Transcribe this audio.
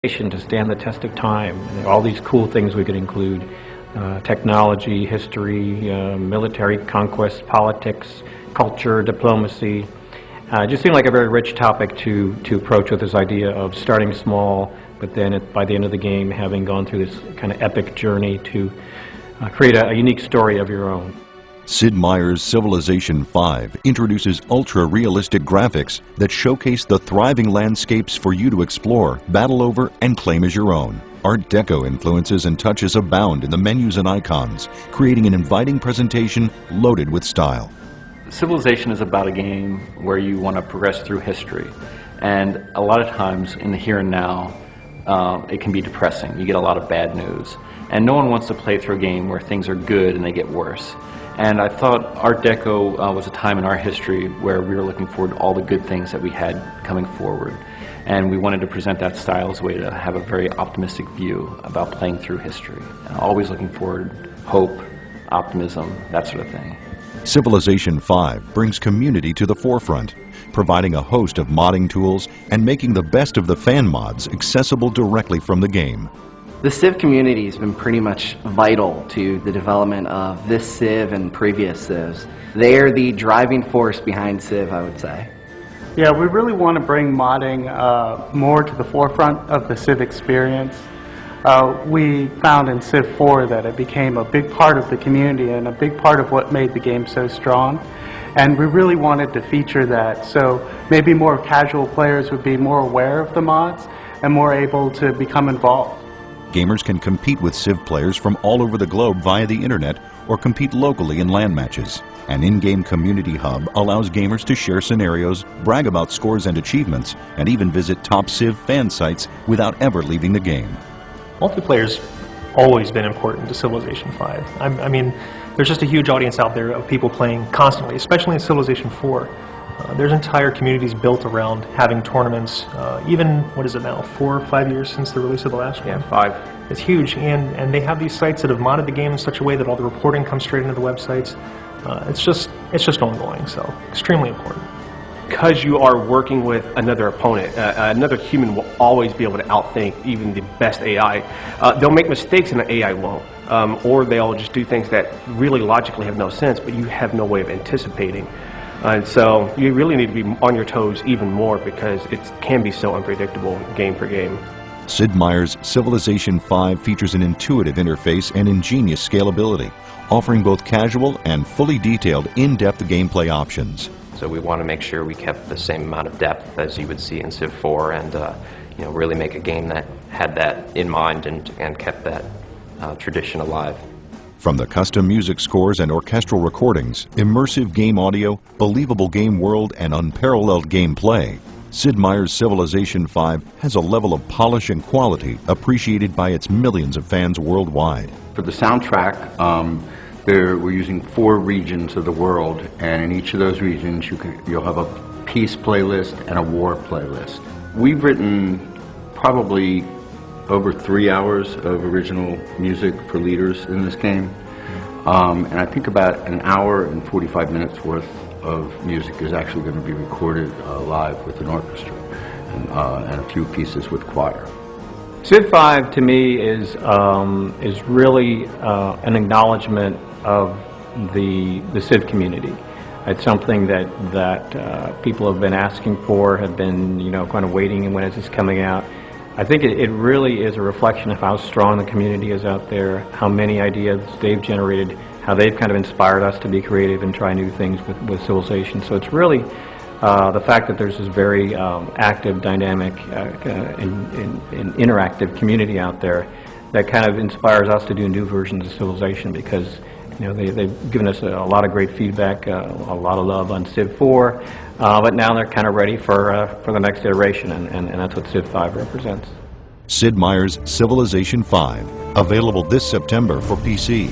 to stand the test of time. All these cool things we could include, technology, history, military conquest, politics, culture, diplomacy. It just seemed like a very rich topic to approach with this idea of starting small, but then by the end of the game having gone through this kind of epic journey to create a unique story of your own. Sid Meier's Civilization V introduces ultra-realistic graphics that showcase the thriving landscapes for you to explore, battle over, and claim as your own. Art Deco influences and touches abound in the menus and icons, creating an inviting presentation loaded with style. Civilization is about a game where you want to progress through history, and a lot of times in the here and now it can be depressing. You get a lot of bad news, and no one wants to play through a game where things are good and they get worse. And I thought Art Deco was a time in our history where we were looking forward to all the good things that we had coming forward. And we wanted to present that style as a way to have a very optimistic view about playing through history. Always looking forward, hope, optimism, that sort of thing. Civilization V brings community to the forefront, providing a host of modding tools and making the best of the fan mods accessible directly from the game. The Civ community has been pretty much vital to the development of this Civ and previous Civs. They are the driving force behind Civ, I would say. Yeah, we really want to bring modding more to the forefront of the Civ experience. We found in Civ 4 that it became a big part of the community and a big part of what made the game so strong. And we really wanted to feature that, so maybe more casual players would be more aware of the mods and more able to become involved. Gamers can compete with Civ players from all over the globe via the internet or compete locally in LAN matches. An in-game community hub allows gamers to share scenarios, brag about scores and achievements, and even visit top Civ fan sites without ever leaving the game. Multiplayer's always been important to Civilization V. I mean, there's just a huge audience out there of people playing constantly, especially in Civilization 4. There's entire communities built around having tournaments, even, what is it now, 4 or 5 years since the release of the last one? Yeah, 5. It's huge, and they have these sites that have modded the game in such a way that all the reporting comes straight into the websites. It's just ongoing, so extremely important. Because you are working with another opponent, another human will always be able to outthink even the best AI. They'll make mistakes and the AI won't. Or they'll just do things that really logically have no sense, but you have no way of anticipating. And so you really need to be on your toes even more because it can be so unpredictable game for game. Sid Meier's Civilization V features an intuitive interface and ingenious scalability, offering both casual and fully detailed in-depth gameplay options. So we want to make sure we kept the same amount of depth as you would see in Civ 4 and really make a game that had that in mind and kept that tradition alive. From the custom music scores and orchestral recordings, immersive game audio, believable game world, and unparalleled gameplay, Sid Meier's Civilization V has a level of polish and quality appreciated by its millions of fans worldwide. For the soundtrack, we're using 4 regions of the world, and in each of those regions you'll have a peace playlist and a war playlist. We've written probably over 3 hours of original music for leaders in this game, and I think about an hour and 45 minutes worth of music is actually going to be recorded live with an orchestra and a few pieces with choir. Civ 5 to me is really an acknowledgement of the Civ community. It's something that people have been asking for, have been kind of waiting, and when is this coming out? I think it really is a reflection of how strong the community is out there, how many ideas they've generated, how they've kind of inspired us to be creative and try new things with Civilization. So it's really the fact that there's this very active, dynamic, and interactive community out there that kind of inspires us to do new versions of Civilization because they've given us a lot of great feedback, a lot of love on Civ 4, but now they're kind of ready for the next iteration, and that's what Civ 5 represents. Sid Meier's Civilization V, available this September for PC.